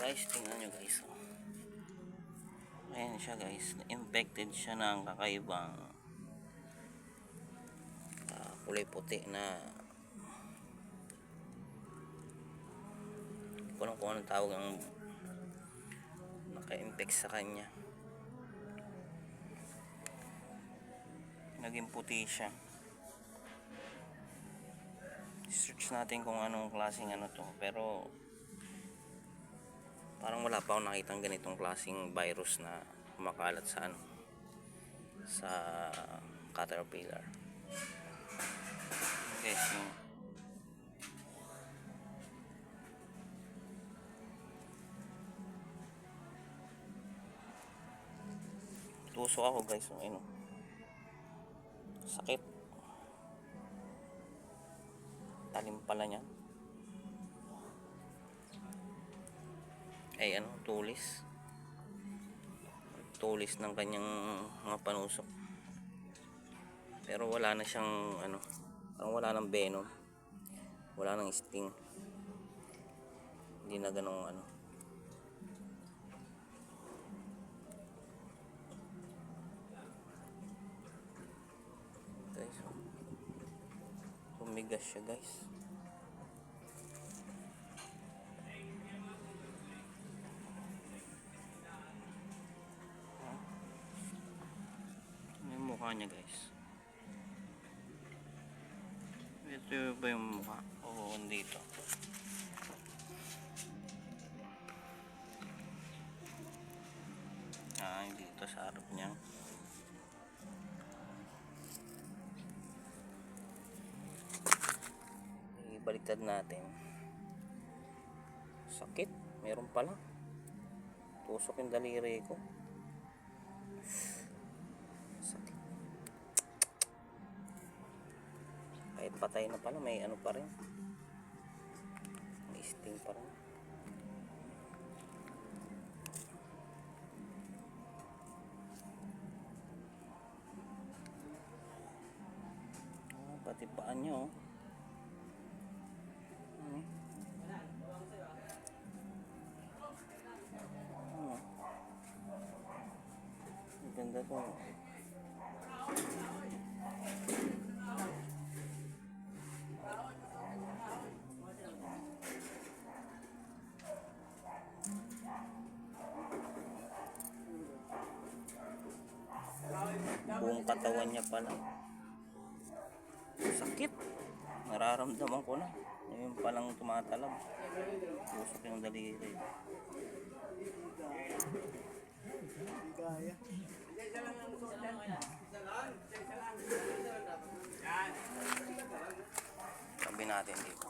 Guys, tingnan nyo guys. Ayan siya guys. Infected siya ng kakaibang kulay puti na kung anong tawag ang naka-infect sa kanya. Naging puti siya. Search natin kung anong klaseng ano to, pero parang wala pa akong nakitang ganitong klaseng virus na kumakalat sa ano, sa caterpillar. Okay, so tusok ako guys, so ano, sakit, talim pala niya. Ay ano, tulis ng kanyang mga panusok, pero wala na siyang ano, parang wala nang venom, wala nang sting, hindi na ganong ano. Guys, tumigas siya guys. Mukha niya guys. Ito ba yung mukha? Oo, dito. Dito sa harap niya. Ibaliktad natin. Sakit. Meron pala. Tusok yung daliri ko. Kahit patay na pala, may ano pa rin, may sting pa rin. Pati paan nyo, oh. Ganda to. Buong katawan niya pala. Sakit. Nararamdaman ko na. Ngayon palang tumatalab. Tusok yung daliri. Sabi natin dito.